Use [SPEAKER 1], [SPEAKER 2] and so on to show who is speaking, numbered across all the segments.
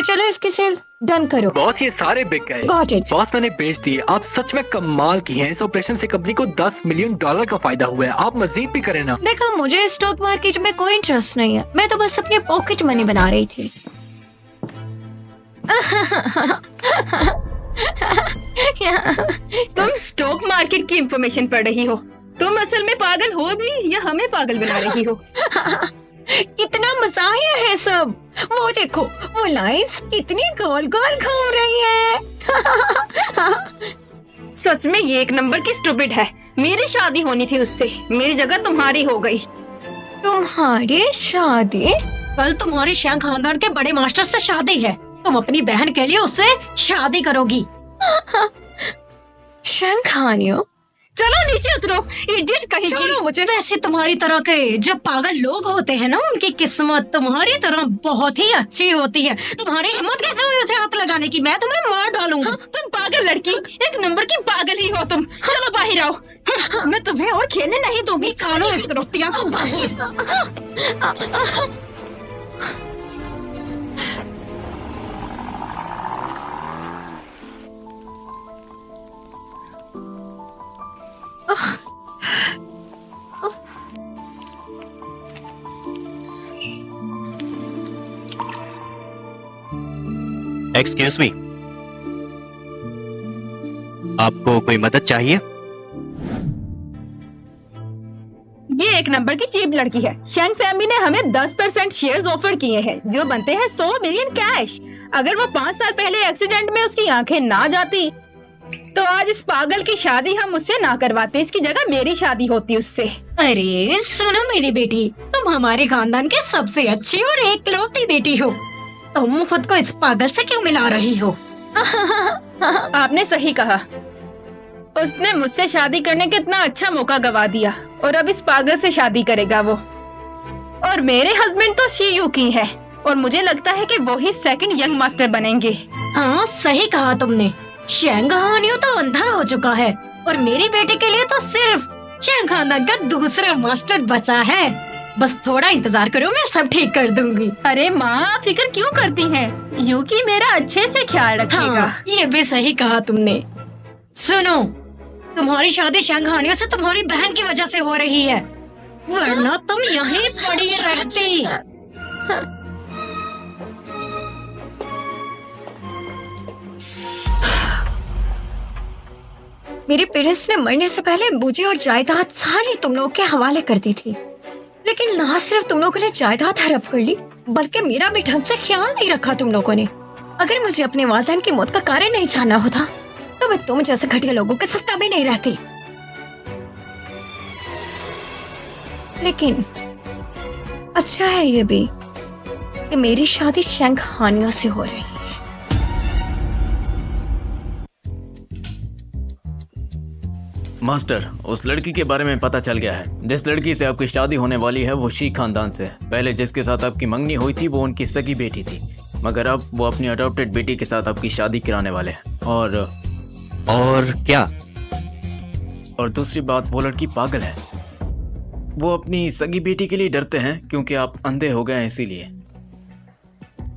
[SPEAKER 1] चलो इसकी cell done करो।
[SPEAKER 2] बॉस ये सारे बिक गए।
[SPEAKER 1] Got it.
[SPEAKER 2] बॉस मैंने बेच दिए। आप सच में कमाल की हैं। इस ऑपरेशन से कंपनी को $10 मिलियन का फायदा हुआ है। आप मजीद भी करें ना।
[SPEAKER 1] देखो मुझे स्टॉक मार्केट में कोई इंटरेस्ट नहीं है, मैं तो बस अपने पॉकेट मनी बना रही थी।
[SPEAKER 3] तुम स्टॉक मार्केट की इंफॉर्मेशन पढ़ रही हो। तुम असल में पागल हो भी या हमें पागल बना रही हो?
[SPEAKER 1] कितना मज़ाहिया है सब। वो देखो वो लाइंस कितनी गोल गोल घूम रही है।
[SPEAKER 3] सच में ये एक नंबर की स्टूपिड है। मेरी शादी होनी थी उससे, मेरी जगह तुम्हारी हो गई।
[SPEAKER 1] तुम्हारी शादी? कल तुम्हारी शैंग खानदान के बड़े मास्टर से शादी है, तुम अपनी बहन के लिए उससे शादी करोगी। शैंग खानियो,
[SPEAKER 3] चलो नीचे उतरो, इडियट कहीं की।
[SPEAKER 1] मुझे वैसे तुम्हारी तरह के जब पागल लोग होते हैं ना, उनकी किस्मत तुम्हारी तरह बहुत ही अच्छी होती है। तुम्हारी हिम्मत कैसे हुई उसे हाथ लगाने की? मैं तुम्हें मार डालूंगा।
[SPEAKER 3] तुम पागल लड़की, एक नंबर की पागल ही हो तुम। चलो बाहर आओ, मैं तुम्हें और खेलने नहीं दूंगी।
[SPEAKER 1] चलो इस कुत्तिया को बाहर।
[SPEAKER 4] एक्सक्यूज मी, आपको कोई मदद चाहिए?
[SPEAKER 3] ये एक नंबर की चीप लड़की है। शैंग फैमिली ने हमें 10% शेयर्स ऑफर किए हैं, जो बनते हैं 100 मिलियन कैश। अगर वो 5 साल पहले एक्सीडेंट में उसकी आंखें ना जाती तो आज इस पागल की शादी हम उससे ना करवाते, इसकी जगह मेरी शादी होती उससे।
[SPEAKER 1] अरे सुनो मेरी बेटी, तुम हमारे खानदान के सबसे अच्छी और एकलौती बेटी हो। तुम खुद को इस पागल से क्यों मिला रही हो?
[SPEAKER 3] आपने सही कहा। उसने मुझसे शादी करने का इतना अच्छा मौका गवा दिया और अब इस पागल से शादी करेगा वो। और मेरे हस्बैंड तो शीयू की है और मुझे लगता है कि वो ही सेकंड यंग मास्टर बनेंगे।
[SPEAKER 1] हाँ सही कहा तुमने। शैंग खानियो तो अंधा हो चुका है और मेरी बेटी के लिए तो सिर्फ शैंग खानदान का दूसरा मास्टर बचा है। बस थोड़ा इंतजार करो, मैं सब ठीक कर दूंगी।
[SPEAKER 3] अरे माँ, फिक्र क्यों करती हैं? यूकी मेरा अच्छे से ख्याल रखेगा।
[SPEAKER 1] हाँ, ये भी सही कहा तुमने। सुनो, तुम्हारी शादी शैंग खानियो से तुम्हारी बहन की वजह से हो रही है, वरना तुम यहीं पड़ी रहती। मेरे पेरेंट्स ने मरने से पहले मुझे और जायदाद सारी तुम लोगों के हवाले कर दी थी, लेकिन ना सिर्फ तुम लोगों ने जायदाद हड़प कर ली, बल्कि मेरा भी ढंग से ख्याल नहीं रखा तुम लोगों ने। अगर मुझे अपने वालिदैन की मौत का कारण नहीं जानना होता तो मैं तुम जैसे घटिया लोगों के साथ कभी नहीं रहती। लेकिन अच्छा है ये भी कि मेरी शादी शैंग खानियो से हो रही है।
[SPEAKER 5] मास्टर, उस लड़की के बारे में पता चल गया है। जिस लड़की से आपकी शादी होने वाली है वो शी खानदान से है। पहले जिसके साथ आपकी मंगनी हुई थी वो उनकी सगी बेटी थी, मगर अब वो अपनी अडॉप्टेड बेटी के साथ आपकी शादी कराने वाले हैं।
[SPEAKER 4] और क्या?
[SPEAKER 5] और दूसरी बात, वो लड़की पागल है। वो अपनी सगी बेटी के लिए डरते हैं क्योंकि आप अंधे हो गए हैं इसीलिए।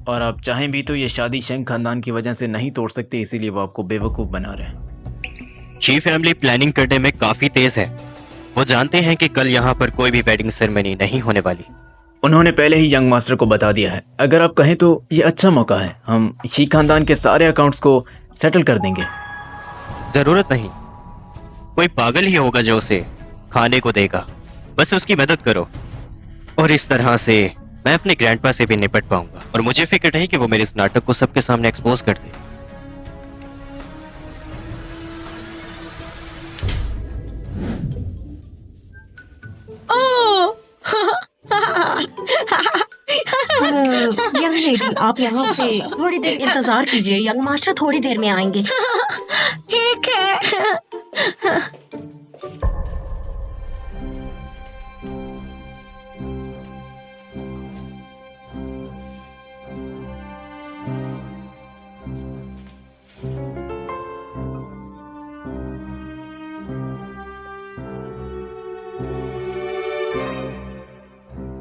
[SPEAKER 5] और आप चाहें भी तो ये शादी शैंग खानदान की वजह से नहीं तोड़ सकते, इसीलिए वो आपको बेवकूफ़ बना रहे हैं।
[SPEAKER 4] शी फैमिली प्लानिंग करने में काफी तेज है। वो जानते हैं कि कल यहाँ पर कोई भी वेडिंग सेरेमनी नहीं होने वाली।
[SPEAKER 5] उन्होंने पहले ही यंग मास्टर को बता दिया है। अगर आप कहें तो ये अच्छा मौका है, हम शी खानदान के सारे अकाउंट्स को सेटल कर देंगे।
[SPEAKER 4] जरूरत नहीं, कोई पागल ही होगा जो उसे खाने को देगा। बस उसकी मदद करो और इस तरह से मैं अपने ग्रैंडपा से भी निपट पाऊंगा। और मुझे फिक्र नहीं कि वो मेरे इस नाटक को सबके सामने एक्सपोज कर दे।
[SPEAKER 1] यंग लेडी, आप यहाँ पे थोड़ी देर इंतजार कीजिए, यंग मास्टर थोड़ी देर में आएंगे। ठीक है।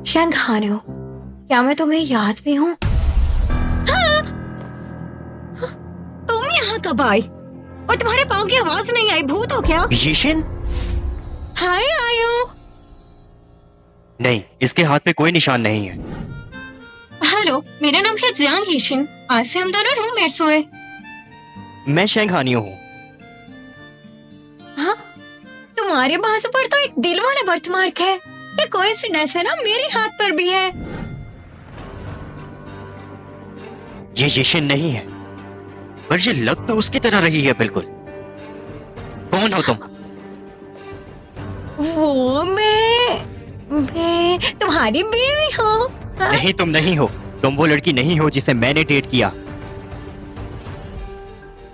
[SPEAKER 1] शैंग खानियो, क्या मैं तुम्हें याद भी हूँ? कब आई और तुम्हारे पाँव की आवाज नहीं आई? भूत हो क्या?
[SPEAKER 4] यीशिन?
[SPEAKER 1] हाय आयो।
[SPEAKER 4] नहीं, इसके हाथ पे कोई निशान नहीं है।
[SPEAKER 1] हेलो, मेरा नाम है जियांग यीशिन। आज से हम दोनों रूममेट्स हुए।
[SPEAKER 4] मैं शेंग हानियो हूँ।
[SPEAKER 1] हाँ, तुम्हारे बाजू पर तो एक दिल वाला बर्थमार्क है। ये कोइंसिडेंस है ना? मेरे हाथ पर भी है।
[SPEAKER 4] ये यीशिन नहीं है, पर ये लग तो उसकी तरह रही है बिल्कुल। कौन हो तुम?
[SPEAKER 1] वो मैं तुम्हारी बीवी हूँ। हाँ?
[SPEAKER 4] नहीं, तुम नहीं हो। तुम वो लड़की नहीं हो जिसे मैंने डेट किया।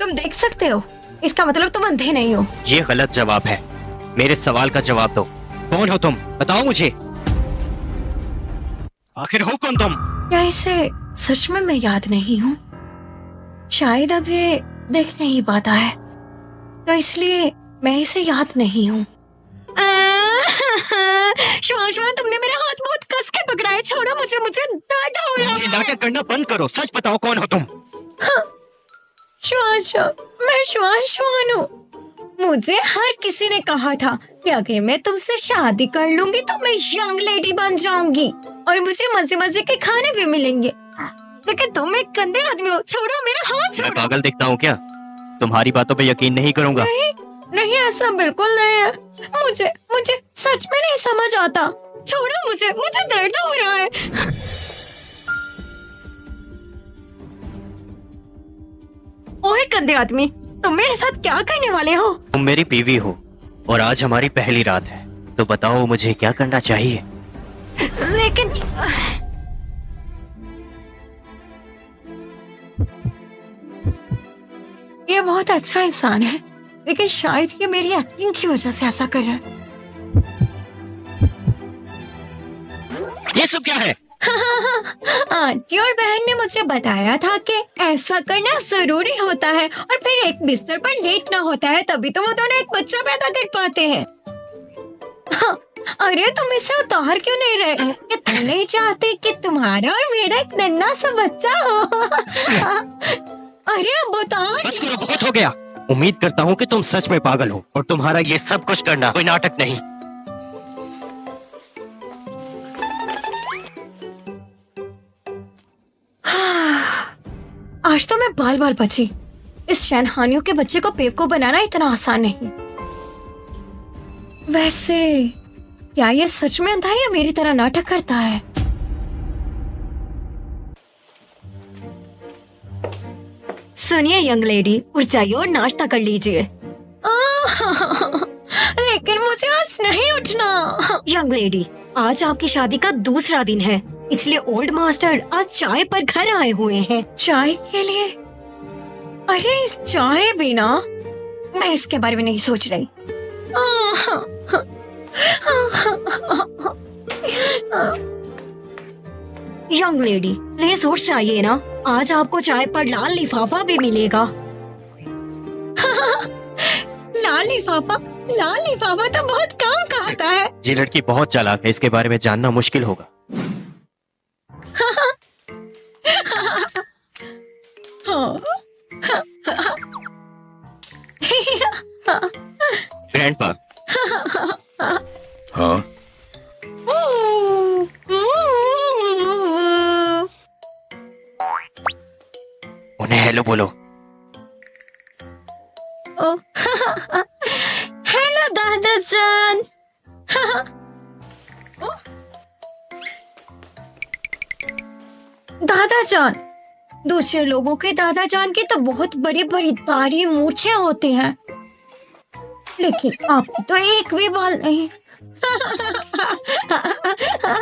[SPEAKER 1] तुम देख सकते हो, इसका मतलब तुम अंधे नहीं हो।
[SPEAKER 4] ये गलत जवाब है। मेरे सवाल का जवाब दो। कौन हो तुम? बताओ मुझे। आखिर हो कौन तुम?
[SPEAKER 1] क्या इसे सच में मैं याद नहीं हूँ? शायद अब ये देख नहीं पाता है, तो इसलिए मैं इसे याद नहीं हूँ। श्वान, तुमने मेरा हाथ बहुत कस के पकड़ा है। छोड़ो मुझे, मुझे दर्द हो रहा
[SPEAKER 4] ये
[SPEAKER 1] है।
[SPEAKER 4] नाटक करना बंद करो। सच बताओ, कौन हो तुम?
[SPEAKER 1] श्वान, मैं श्वान हूँ। मुझे हर किसी ने कहा था कि अगर मैं तुमसे शादी कर लूंगी तो मैं यंग लेडी बन जाऊंगी और मुझे मजे मजे के खाने भी मिलेंगे। लेकिन तुम एक गंदे आदमी हो। छोड़ो मेरा हाथ,
[SPEAKER 4] मैं
[SPEAKER 1] छोड़ो।
[SPEAKER 4] पागल दिखता हूँ क्या? तुम्हारी बातों पे यकीन नहीं करूंगा।
[SPEAKER 1] नहीं, ऐसा बिल्कुल नहीं है। मुझे सच में नहीं समझ आता। छोड़ो मुझे दर्द हो रहा है। ओए गंदे आदमी, तुम मेरे साथ क्या करने वाले हो?
[SPEAKER 4] तुम मेरी बीवी हो और आज हमारी पहली रात है, तो बताओ मुझे क्या करना चाहिए?
[SPEAKER 1] लेकिन ये बहुत अच्छा इंसान है, लेकिन शायद ये मेरी एक्टिंग की वजह से ऐसा कर रहा है।
[SPEAKER 4] ये सब क्या है?
[SPEAKER 1] आंटी और बहन ने मुझे बताया था कि ऐसा करना जरूरी होता है और फिर एक बिस्तर पर लेटना होता है, तभी तो वो दोनों एक बच्चा पैदा कर पाते हैं। हाँ, अरे तुम इसे उतार क्यों नहीं रहे? कि तुम नहीं चाहते कि तुम्हारा और मेरा एक नन्हा सा बच्चा हो? अरे अब उतार।
[SPEAKER 4] बस करो, बहुत हो गया। उम्मीद करता हूँ कि तुम सच में पागल हो और तुम्हारा ये सब कुछ करना कोई नाटक नहीं।
[SPEAKER 1] आज तो मैं बाल बाल बची। इस शैनहानियों के बच्चे को बेवकूफ बनाना इतना आसान नहीं। वैसे क्या ये सच में अंधा है या मेरी तरह नाटक करता है? सुनिए यंग लेडी, उठ जाइए और नाश्ता कर लीजिए। लेकिन मुझे आज नहीं उठना। यंग लेडी, आज आपकी शादी का दूसरा दिन है, इसलिए ओल्ड मास्टर आज चाय पर घर आए हुए हैं। चाय के लिए? अरे इस चाय बिना मैं इसके बारे में नहीं सोच रही। यंग लेडी, प्लीज उठ जाइए ना। आज आपको चाय पर लाल लिफाफा भी मिलेगा। लाल लिफाफा तो बहुत काम का आता है।
[SPEAKER 4] ये लड़की बहुत चालाक है, इसके बारे में जानना मुश्किल होगा। ग्रैंडपा।
[SPEAKER 6] हाँ?
[SPEAKER 4] उन्हें हेलो बोलो।
[SPEAKER 1] हेलो दादा जान। दादा जान, दूसरे लोगों के दादा जान की तो बहुत बड़ी बड़ी दाढ़ी मूछें होती हैं, लेकिन आपकी तो एक भी बाल नहीं।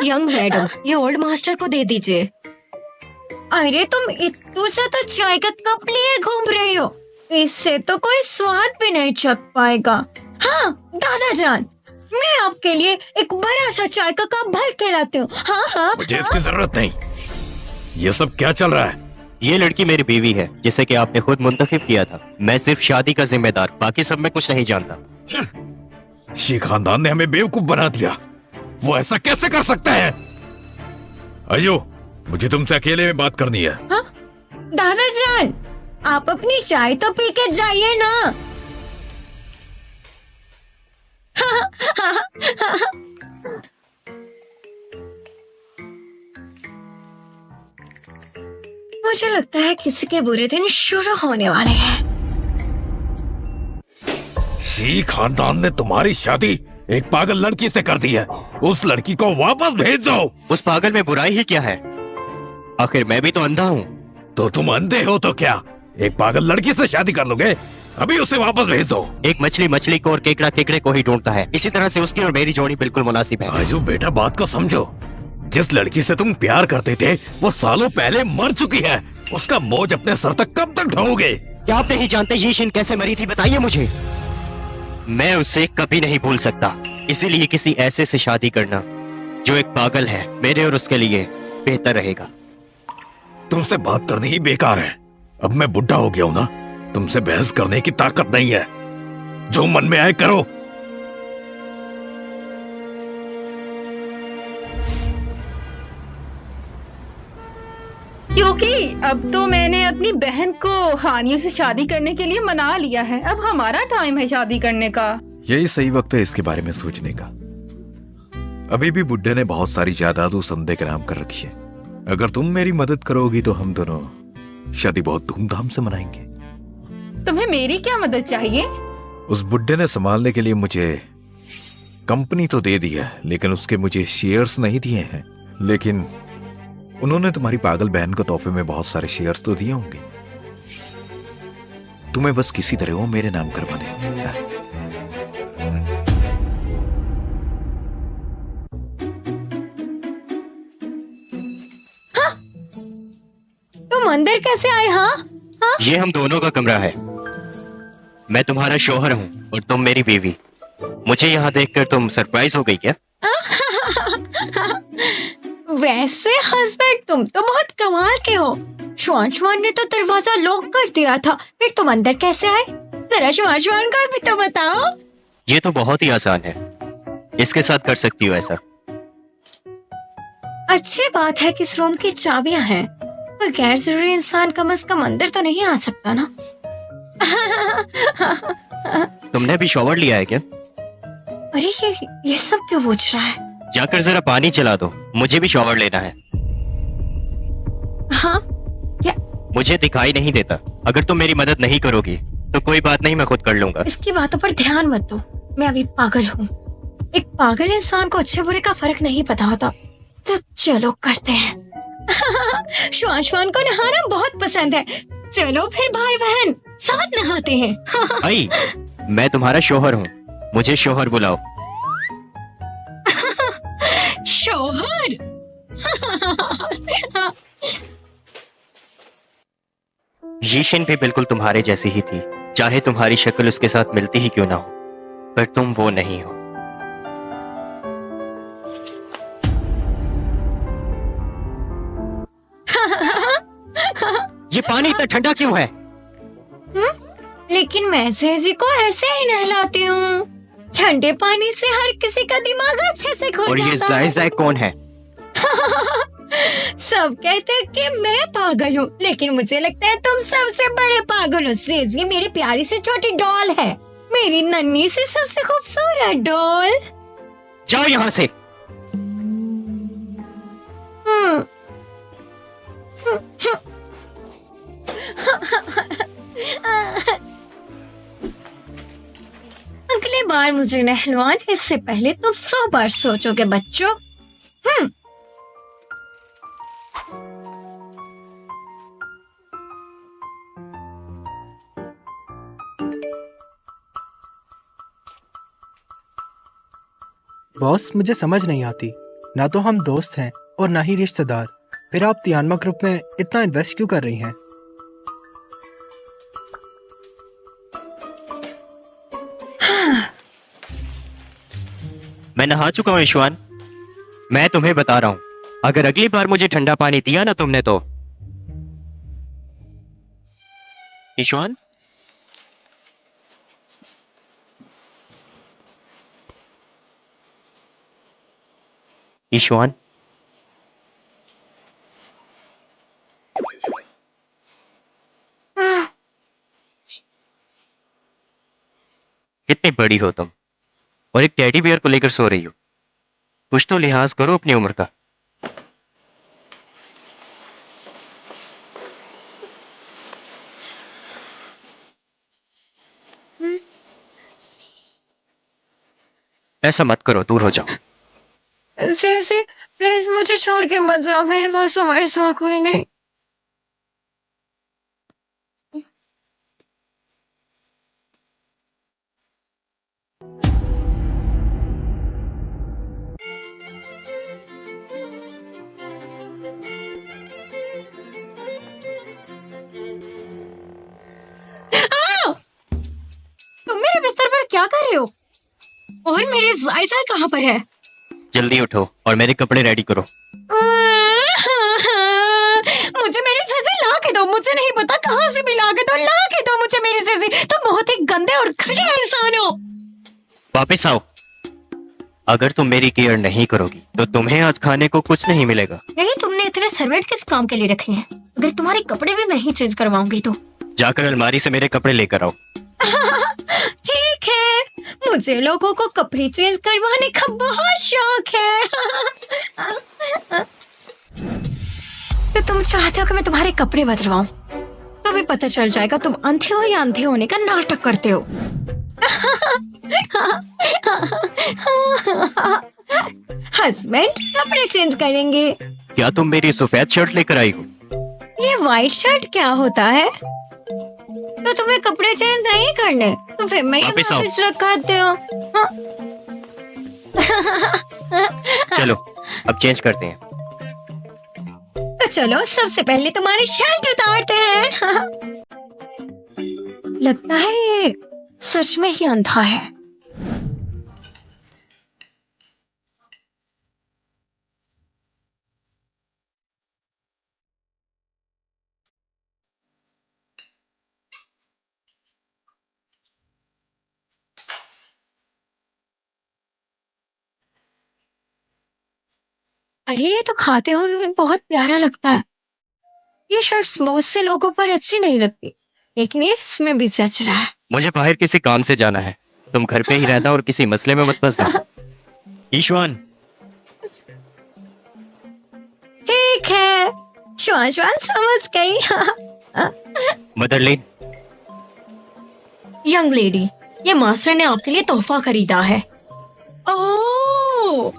[SPEAKER 1] यंग मैडम, ये ओल्ड मास्टर को दे दीजिए। अरे तुम इतू से तो चाय का कप लिए घूम रही हो, इससे तो कोई स्वाद भी नहीं चख पाएगा। हाँ दादा जान, मैं आपके लिए एक बड़ा सा चाय का कप भर के लाती हूँ। हाँ।
[SPEAKER 6] मुझे इसकी जरूरत नहीं। ये सब क्या चल रहा है?
[SPEAKER 4] ये लड़की मेरी बीवी है, जिसे कि आपने खुद मुंतखब किया था। मैं सिर्फ शादी का जिम्मेदार, बाकी सब मैं कुछ नहीं जानता।
[SPEAKER 6] शी खानदान ने हमें बेवकूफ बना दिया। वो ऐसा कैसे कर सकता है? अयो, मुझे तुमसे अकेले में बात करनी है।
[SPEAKER 1] हाँ? दादा जान, आप अपनी चाय तो पी के जाइए ना। मुझे लगता है किसी के बुरे दिन शुरू होने वाले हैं।
[SPEAKER 6] शी खानदान ने तुम्हारी शादी एक पागल लड़की से कर दी है। उस लड़की को वापस भेज दो।
[SPEAKER 4] उस पागल में बुराई ही क्या है? आखिर मैं भी तो अंधा हूँ।
[SPEAKER 6] तो तुम अंधे हो तो क्या एक पागल लड़की से शादी कर लोगे? अभी उसे वापस भेज दो।
[SPEAKER 4] एक मछली मछली को और केकड़ा केकड़े को ही ढूंढता है। इसी तरह से उसकी और मेरी जोड़ी बिल्कुल मुनासिब है।
[SPEAKER 6] आजू बेटा, बात को समझो। जिस लड़की से तुम प्यार करते थे वो सालों पहले मर चुकी है। उसका बोझ अपने सर तक कब तक ढोओगे?
[SPEAKER 4] क्या आप नहीं जानते यीशिन कैसे मरी थी? बताइए मुझे। मैं उसे कभी नहीं भूल सकता, इसीलिए किसी ऐसे से शादी करना जो एक पागल है मेरे और उसके लिए बेहतर रहेगा।
[SPEAKER 6] तुमसे बात करनी ही बेकार है। अब मैं बुढ़ा हो गया हूं ना, तुमसे बहस करने की ताकत नहीं है। जो मन में आए करो।
[SPEAKER 3] क्योंकि अब तो मैंने अपनी बहन को हानियों से शादी करने के लिए मना लिया है। अब हमारा टाइम है शादी करने का।
[SPEAKER 6] यही सही वक्त है इसके बारे में सोचने का। अभी भी बुड्ढे ने बहुत सारी जायदाद उस अंधे के नाम कर रखी है। अगर तुम मेरी मदद करोगी तो हम दोनों शादी बहुत धूमधाम से मनाएंगे।
[SPEAKER 3] तुम्हें मेरी क्या मदद चाहिए?
[SPEAKER 6] उस बुड्ढे ने संभालने के लिए मुझे कंपनी तो दे दी है, लेकिन उसके मुझे शेयर्स नहीं दिए हैं। लेकिन उन्होंने तुम्हारी पागल बहन को तोहफे में बहुत सारे शेयर्स तो दिए होंगे। तुम्हें बस किसी तरह वो मेरे नाम करवाने।
[SPEAKER 1] तुम अंदर कैसे आए? हाँ हाँ,
[SPEAKER 4] ये हम दोनों का कमरा है। मैं तुम्हारा शौहर हूँ और तुम मेरी बीवी। मुझे यहाँ देखकर तुम सरप्राइज हो गई क्या?
[SPEAKER 1] वैसे हस्बैंड तुम तो बहुत कमाल के हो। शुआन ने तो दरवाजा लॉक कर दिया था, फिर तुम अंदर कैसे आए? जरा शुआन का भी तो बताओ।
[SPEAKER 4] ये तो बहुत ही आसान है, इसके साथ कर सकती हो ऐसा।
[SPEAKER 1] अच्छी बात है कि इस रूम की चाबियां हैं। कोई गैर जरूरी इंसान कम से कम अंदर तो नहीं आ सकता ना।
[SPEAKER 4] तुमने भी शॉवर लिया है क्या?
[SPEAKER 1] अरे ये सब क्यों पूछ रहा है?
[SPEAKER 4] जाकर जरा पानी चला दो, मुझे भी शॉवर लेना है।
[SPEAKER 1] हाँ क्या?
[SPEAKER 4] मुझे दिखाई नहीं देता। अगर तुम मेरी मदद नहीं करोगी तो कोई बात नहीं, मैं खुद कर लूंगा।
[SPEAKER 1] इसकी बातों पर ध्यान मत दो। मैं अभी पागल हूँ। एक पागल इंसान को अच्छे बुरे का फर्क नहीं पता होता। तो चलो करते हैं। शुआन को नहाना बहुत पसंद है। चलो फिर भाई बहन साथ नहाते हैं।
[SPEAKER 4] भाई, मैं तुम्हारा शौहर हूँ, मुझे शौहर बुलाओ।
[SPEAKER 1] शौहर?
[SPEAKER 4] यीशिन भी बिल्कुल तुम्हारे जैसी ही थी, चाहे तुम्हारी शक्ल उसके साथ मिलती ही क्यों ना हो, पर तुम वो नहीं हो। ये पानी इतना ठंडा क्यों है?
[SPEAKER 1] लेकिन मैं सेजी को ऐसे ही नहलाती हूँ। ठंडे पानी से हर किसी का दिमाग अच्छे से खुल
[SPEAKER 4] और ये
[SPEAKER 1] जाता है।
[SPEAKER 4] जाय कौन है?
[SPEAKER 1] सब कहते हैं कि मैं पागल हूँ, लेकिन मुझे लगता है तुम सबसे बड़े पागल हो। सेजी मेरी प्यारी सी छोटी डॉल है, मेरी नन्ही सी सबसे खूबसूरत डॉल।
[SPEAKER 4] जाओ यहाँ से।
[SPEAKER 1] अगली बार मुझे नहलवाने इससे पहले तुम 100 बार सोचोगे बच्चों।
[SPEAKER 7] बॉस, मुझे समझ नहीं आती। ना तो हम दोस्त हैं और ना ही रिश्तेदार, फिर आप तियानमा ग्रुप में इतना इन्वेस्ट क्यों कर रही हैं?
[SPEAKER 4] मैं नहा चुका हूँ ईशवान। मैं तुम्हें बता रहा हूँ, अगर अगली बार मुझे ठंडा पानी दिया ना तुमने तो। ईशवान, ईशवान, कितनी बड़ी हो तुम, और एक टेडी बियर को लेकर सो रही हो। कुछ तो लिहाज करो अपनी उम्र का। ऐसा मत करो, दूर हो जाओ।
[SPEAKER 1] जैसे प्लीज मुझे छोड़ के मत जाओ, मेरे पास तुम्हारे सिवा कोई नहीं। तुम मेरे बिस्तर पर क्या कर रहे हो? और मेरे जायजा कहाँ पर है?
[SPEAKER 4] जल्दी उठो और मेरे कपड़े रेडी करो।
[SPEAKER 1] मुझे मेरी सेजी ला के दो, मुझे नहीं पता कहाँ से भी ला के दो, ला के दो मुझे मेरी सेजी। तुम बहुत ही गंदे और घटिया इंसान हो।
[SPEAKER 4] वापस आओ। अगर तुम मेरी केयर नहीं करोगी तो तुम्हें आज खाने को कुछ नहीं मिलेगा।
[SPEAKER 1] नहीं, तुमने इतने सर्वेंट किस काम के लिए रखे हैं? अगर तुम्हारे कपड़े भी मैं ही चेंज करवाऊंगी तो।
[SPEAKER 4] जाकर अलमारी से मेरे कपड़े लेकर आओ।
[SPEAKER 1] ठीक है, मुझे लोगों को कपड़े चेंज करवाने का बहुत शौक है। तो तुम चाहते हो कि मैं तुम्हारे कपड़े बदलवाऊं? तो भी पता चल जाएगा तुम अंधे हो या अंधे होने का नाटक करते हो। हस्बैंड कपड़े चेंज करेंगे।
[SPEAKER 4] क्या तुम मेरी सफेद शर्ट लेकर आई हो?
[SPEAKER 1] ये व्हाइट शर्ट क्या होता है? तो तुम्हें कपड़े चेंज नहीं करने तो फिर मैं ये वापस रखाते हो।
[SPEAKER 4] चलो अब चेंज करते हैं।
[SPEAKER 1] तो चलो सबसे पहले तुम्हारी शर्ट उतारते हैं। लगता है ये सच में ही अंधा है। अरे ये तो खाते हुए भी बहुत प्यारा लगता है। ये शर्ट बहुत से लोगों पर अच्छी नहीं लगती, लेकिन ये इसमें भी जच रहा है।
[SPEAKER 4] मुझे बाहर किसी काम से जाना है, तुम घर पे ही रहना और किसी मसले में मत फंसना। ईश्वान।
[SPEAKER 1] ठीक है, श्वान श्वान समझ गई।
[SPEAKER 4] मदरलीन।
[SPEAKER 1] यंग लेडी, ये मास्टर ने आपके लिए तोहफा खरीदा है। ओह,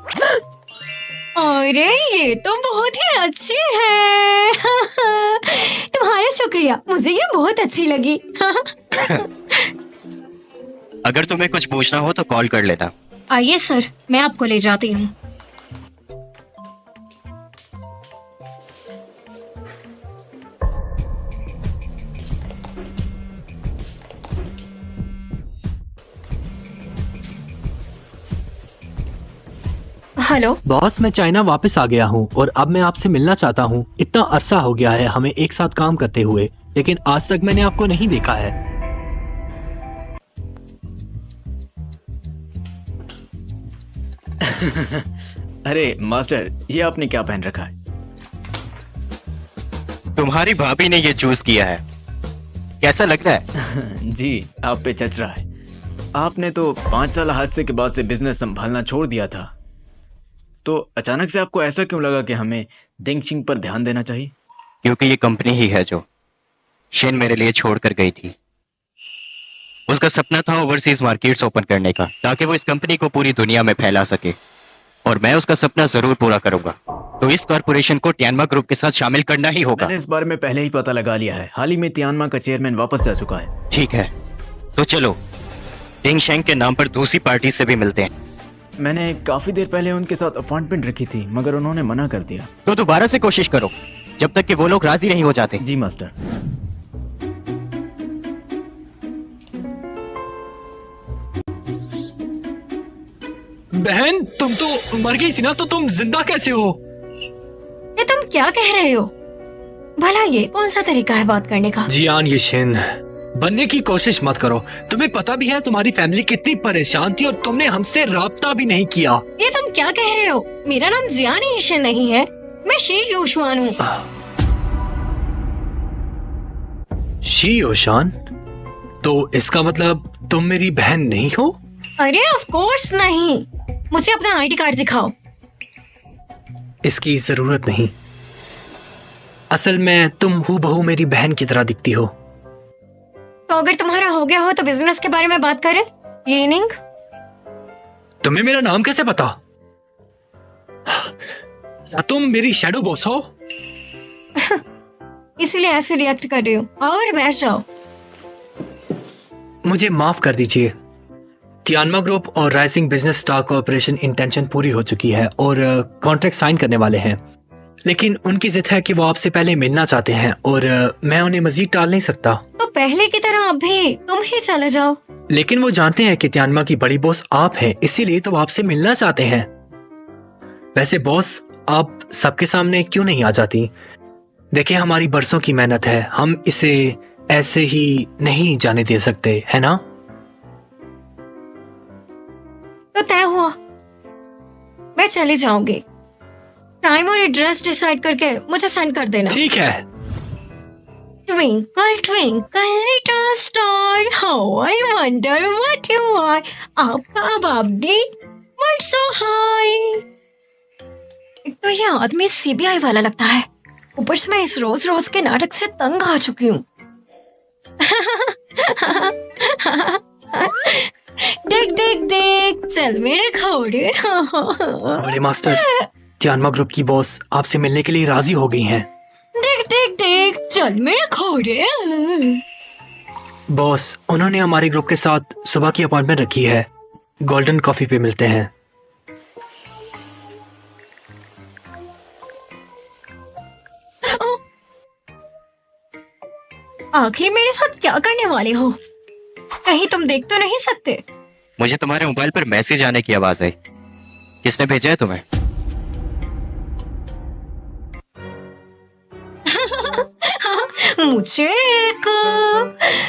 [SPEAKER 1] अरे ये तो बहुत ही अच्छी है। तुम्हारा शुक्रिया, मुझे ये बहुत अच्छी लगी।
[SPEAKER 4] अगर तुम्हें कुछ पूछना हो तो कॉल कर लेना।
[SPEAKER 1] आइए सर, मैं आपको ले जाती हूँ। हेलो
[SPEAKER 7] बॉस, मैं चाइना वापस आ गया हूँ और अब मैं आपसे मिलना चाहता हूँ। इतना अरसा हो गया है हमें एक साथ काम करते हुए, लेकिन आज तक मैंने आपको नहीं देखा है।
[SPEAKER 5] अरे मास्टर, ये आपने क्या पहन रखा है?
[SPEAKER 4] तुम्हारी भाभी ने ये चूज किया है, कैसा लग रहा है?
[SPEAKER 5] जी, आप पे जच रहा है। आपने तो 5 साल हादसे के बाद से बिजनेस संभालना छोड़ दिया था, तो अचानक से आपको ऐसा क्यों लगा कि हमें दिंगशिंग पर ध्यान देना चाहिए?
[SPEAKER 4] क्योंकि ये कंपनी ही है जो शेन मेरे लिए छोड़ कर गई थी। उसका सपना था ओवरसीज मार्केट्स ओपन करने का, ताकि वो इस कंपनी को पूरी दुनिया में फैला सके, और मैं उसका सपना जरूर पूरा करूंगा। तो इस कॉर्पोरेशन को टियानमा ग्रुप के साथ शामिल करना ही होगा।
[SPEAKER 5] मैंने इस बारे में पहले ही पता लगा लिया है। हाल ही में टियानमा का चेयरमैन वापस जा चुका है।
[SPEAKER 4] ठीक है, तो चलो दिंगशेंग के नाम पर दूसरी पार्टी से भी मिलते हैं।
[SPEAKER 5] मैंने काफी देर पहले उनके साथ अपॉइंटमेंट रखी थी, मगर उन्होंने मना कर दिया।
[SPEAKER 4] तो दोबारा से कोशिश करो, जब तक कि वो लोग राजी नहीं हो जाते।
[SPEAKER 5] जी मास्टर।
[SPEAKER 2] बहन, तुम तो मर गई थी ना, तो तुम जिंदा कैसे हो?
[SPEAKER 1] ये तुम क्या कह रहे हो? भला ये कौन सा तरीका है बात करने का?
[SPEAKER 2] जियान, ये शेन बनने की कोशिश मत करो। तुम्हें पता भी है तुम्हारी फैमिली कितनी परेशान थी और तुमने हमसे राब्ता भी नहीं किया।
[SPEAKER 1] ये तुम क्या कह रहे हो? मेरा नाम जियान ईशन नहीं है, मैं शी यूशवान हूँ।
[SPEAKER 2] शी योशान? तो इसका मतलब तुम मेरी बहन नहीं हो?
[SPEAKER 1] अरे ऑफ कोर्स नहीं, मुझे अपना आईडी कार्ड दिखाओ।
[SPEAKER 2] इसकी जरूरत नहीं। असल में तुम हूबहू मेरी बहन की तरह दिखती हो।
[SPEAKER 1] तो अगर तुम्हारा हो गया हो तो बिजनेस के बारे में बात करें। क्लीनिंग।
[SPEAKER 2] तुम्हें मेरा नाम कैसे पता? क्या तुम मेरी शैडो बॉस हो?
[SPEAKER 1] इसीलिए ऐसे रिएक्ट कर रही हो। और बैठ जाओ।
[SPEAKER 2] मुझे माफ कर दीजिए। तियानमा ग्रुप और rising business star corporation intention पूरी हो चुकी है और कॉन्ट्रैक्ट साइन करने वाले हैं, लेकिन उनकी जिद है कि वो आपसे पहले मिलना चाहते हैं और मैं उन्हें मजीद टाल नहीं सकता।
[SPEAKER 1] तो पहले की तरह अब भी तुम ही चले जाओ।
[SPEAKER 2] लेकिन वो जानते हैं कि तियानमा की बड़ी बॉस आप हैं, इसीलिए तो आपसे मिलना चाहते हैं। वैसे बॉस, आप सबके सामने क्यों नहीं आ जाती? देखिए, हमारी बरसों की मेहनत है, हम इसे ऐसे ही नहीं जाने दे सकते, है ना?
[SPEAKER 1] तो तय हुआ, मैं चली जाऊंगी। टाइम और एड्रेस डिसाइड करके मुझे सेंड कर देना।
[SPEAKER 2] ठीक है।
[SPEAKER 1] Twinkle, twinkle, little star, how I wonder what you are. आपका अबाबदी, world so high. एक तो ये आदमी सीबीआई वाला लगता है, ऊपर से मैं इस रोज रोज के नाटक से तंग आ चुकी हूँ। देख देख देख, चल मेरे घोड़े।
[SPEAKER 2] बड़े मास्टर, तियानमा ग्रुप की बॉस आपसे मिलने के लिए राजी हो गई हैं।
[SPEAKER 1] देख देख देख, चल मेरे घोड़े।
[SPEAKER 2] बॉस, उन्होंने हमारे ग्रुप के साथ सुबह की अपॉइंटमेंट रखी है। गोल्डन कॉफी पे मिलते हैं।
[SPEAKER 1] आखिर मेरे साथ क्या करने वाले हो? कहीं तुम देख तो नहीं सकते?
[SPEAKER 4] मुझे तुम्हारे मोबाइल पर मैसेज आने की आवाज आई। किसने भेजा है तुम्हें?
[SPEAKER 1] मुझे एक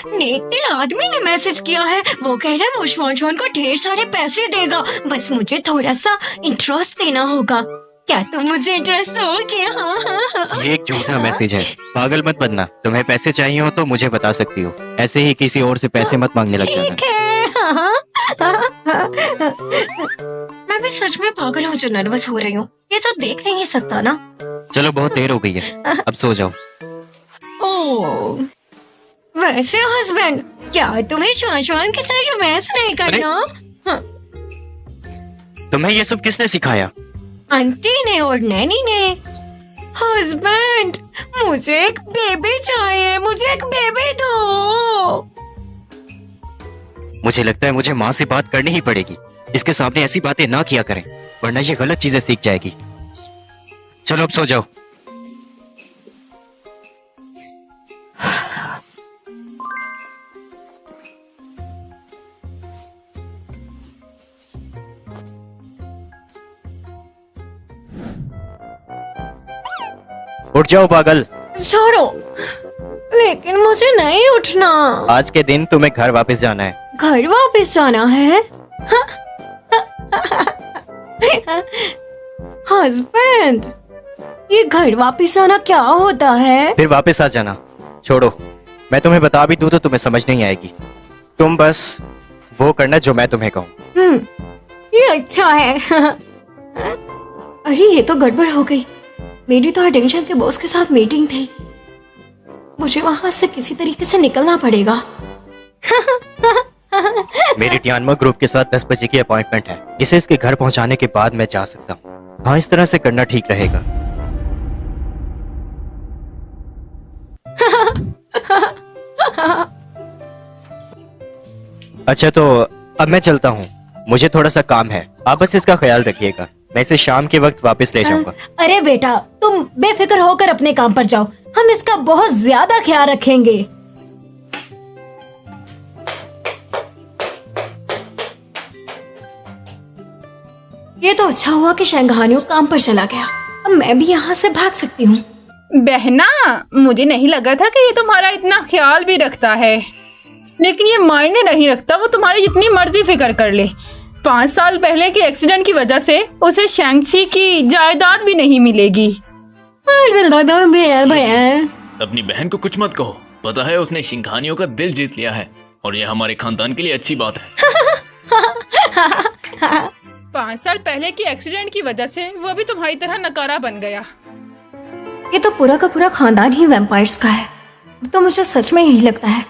[SPEAKER 1] नेक दिल आदमी ने मैसेज किया है। वो कह रहा है वो श्वान को ढेर सारे पैसे देगा, बस मुझे थोड़ा सा इंटरेस्ट देना होगा। क्या तुम मुझे इंटरेस्ट दोगे? हाँ हाँ हाँ।
[SPEAKER 4] ये एक झूठा मैसेज है, पागल मत बनना। तुम्हें पैसे चाहिए हो तो मुझे बता सकती हो, ऐसे ही किसी और से पैसे मत मांगने लग जाना।
[SPEAKER 1] ठीक है। हाँ। मैं भी सच में पागल हूँ जो नर्वस हो रही हूँ। ये तो देख नहीं सकता ना।
[SPEAKER 4] चलो, बहुत देर हो गई है, अब सो जाओ।
[SPEAKER 1] ओह, वैसे हस्बैंड, क्या तुम्हें श्वान के साथ रोमांस नहीं करना? हाँ।
[SPEAKER 4] तुम्हें ये सब किसने सिखाया?
[SPEAKER 1] आंटी ने और नैनी ने। हस्बैंड, मुझे एक बेबी चाहिए, मुझे एक बेबी दो।
[SPEAKER 4] मुझे लगता है मुझे माँ से बात करनी ही पड़ेगी। इसके सामने ऐसी बातें ना किया करें, वरना ये गलत चीजें सीख जाएगी। चलो अब सो जाओ। उठ जाओ पागल।
[SPEAKER 1] छोड़ो, लेकिन मुझे नहीं उठना।
[SPEAKER 4] आज के दिन तुम्हें घर वापस जाना है।
[SPEAKER 1] घर वापस जाना है? हस्बैंड, ये घर वापस आना क्या होता है?
[SPEAKER 4] फिर वापस आ जाना। छोड़ो, मैं तुम्हें बता भी दूं तो तुम्हें समझ नहीं आएगी। तुम बस वो करना जो मैं तुम्हें कहूँ।
[SPEAKER 1] ये अच्छा है। अरे, ये तो गड़बड़ हो गई। मेरी तो अटेंशन के बॉस के साथ मीटिंग थी, मुझे वहां से किसी तरीके से निकलना पड़ेगा।
[SPEAKER 4] मेरी तियानमा ग्रुप के साथ 10 बजे की अपॉइंटमेंट है। इसे इसके घर पहुंचाने के बाद मैं जा सकता हूँ। हाँ, इस तरह से करना ठीक रहेगा। अच्छा, तो अब मैं चलता हूँ, मुझे थोड़ा सा काम है। आप बस इसका ख्याल रखिएगा, मैं इसे शाम के वक्त वापस ले जाऊंगा।
[SPEAKER 1] अरे बेटा, तुम बेफिक्र होकर अपने काम पर जाओ, हम इसका बहुत ज्यादा ख्याल रखेंगे। ये तो अच्छा हुआ कि शंघानियों काम पर चला गया, अब मैं भी यहाँ से भाग सकती हूँ।
[SPEAKER 3] बहना, मुझे नहीं लगा था कि ये तुम्हारा इतना ख्याल भी रखता है, लेकिन ये मायने नहीं रखता। वो तुम्हारी जितनी मर्जी फिक्र कर ले, 5 साल पहले के एक्सीडेंट की वजह से उसे शैंगची की जायदाद भी नहीं मिलेगी।
[SPEAKER 5] अपनी बहन को कुछ मत कहो, पता है उसने शिंघानियों का दिल जीत लिया है और यह हमारे खानदान के लिए अच्छी बात है।
[SPEAKER 3] 5 साल पहले की एक्सीडेंट की वजह से वो भी तुम्हारी तरह नकारा बन गया।
[SPEAKER 1] ये तो पूरा का पूरा खानदान ही वैम्पायर्स का है। तो मुझे सच में यही लगता है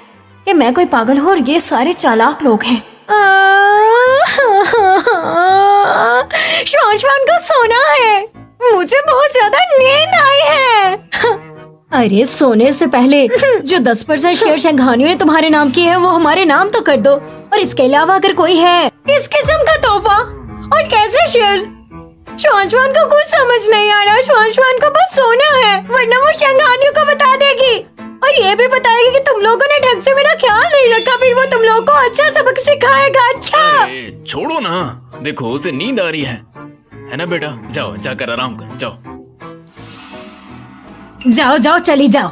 [SPEAKER 1] कि मैं कोई पागल हूँ और ये सारे चालाक लोग हैं। श्वान को सोना है, मुझे बहुत ज्यादा नींद आई है। अरे सोने से पहले जो 10% शेयर शंघानियों ने तुम्हारे नाम की है वो हमारे नाम तो कर दो। और इसके अलावा अगर कोई है इस किस्म का तोहफा और कैसे शेयर, श्वान को कुछ समझ नहीं आ रहा। श्वान को बस सोना है, वरना वो शंघानियों को बता देगी और ये भी बताएगी कि तुम लोगों ने ढंग से मेरा ख्याल नहीं रखा। फिर वो तुम लोगों को अच्छा सबक सिखाएगा। अच्छा
[SPEAKER 5] छोड़ो ना, देखो उसे नींद आ रही है ना बेटा? जाओ जाकर आराम करो, जाओ
[SPEAKER 1] जाओ जाओ चली जाओ।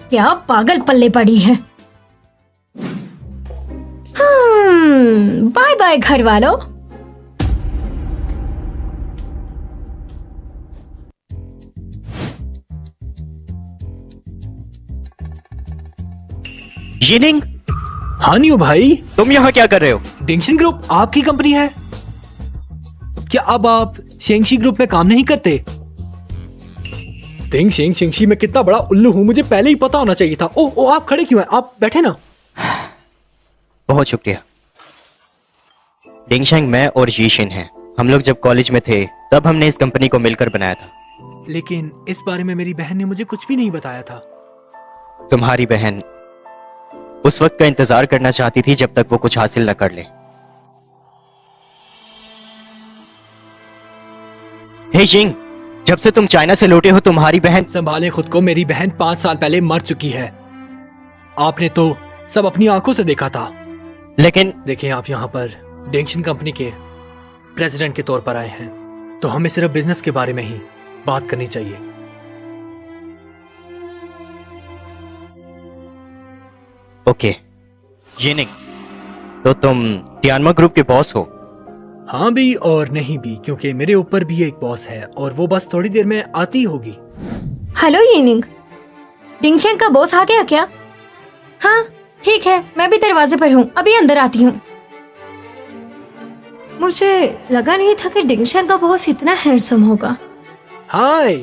[SPEAKER 1] क्या पागल पल्ले पड़ी है। बाय बाय घर वालों।
[SPEAKER 4] यिनिंग,
[SPEAKER 2] हाँ नियो भाई,
[SPEAKER 4] तुम यहाँ क्या कर रहे हो?
[SPEAKER 2] डिंगशन ग्रुप आपकी कंपनी है क्या? अब आप शेंगशी ग्रुप में काम नहीं करते? डिंग शेंग शेंगशी में कितना बड़ा उल्लू हूं, मुझे पहले ही पता होना चाहिए था। ओ आप खड़े क्यों हैं? आप बैठे ना।
[SPEAKER 4] बहुत शुक्रिया। डिंगशेंग मैं और जीशिन हैं। हम लोग जब कॉलेज में थे तब हमने इस कंपनी को मिलकर बनाया था।
[SPEAKER 2] लेकिन इस बारे में मेरी बहन ने मुझे कुछ भी नहीं बताया था।
[SPEAKER 4] तुम्हारी बहन उस वक्त का इंतजार करना चाहती थी जब तक वो कुछ हासिल न कर ले। हे जिंग, जब से तुम चाइना से लौटे हो तुम्हारी बहन।
[SPEAKER 2] संभाले खुद को, मेरी बहन 5 साल पहले मर चुकी है। आपने तो सब अपनी आंखों से देखा था।
[SPEAKER 4] लेकिन
[SPEAKER 2] देखें, आप यहाँ पर डिंगशन कंपनी के प्रेसिडेंट के तौर पर आए हैं, तो हमें सिर्फ बिजनेस के बारे में ही बात करनी चाहिए।
[SPEAKER 4] ओके यिनिंग, तो तुम तियानमा ग्रुप के बॉस हो?
[SPEAKER 2] हाँ भी और नहीं भी, क्योंकि मेरे ऊपर भी एक बॉस है और वो बस थोड़ी देर में आती होगी।
[SPEAKER 1] हेलो यिनिंग, डिंगशेंग का बॉस आ गया क्या? हाँ ठीक है, मैं भी दरवाजे पर हूँ, अभी अंदर आती हूँ। मुझे लगा नहीं था कि डिंगशेंग का बॉस इतना हैंडसम होगा।
[SPEAKER 2] हाय,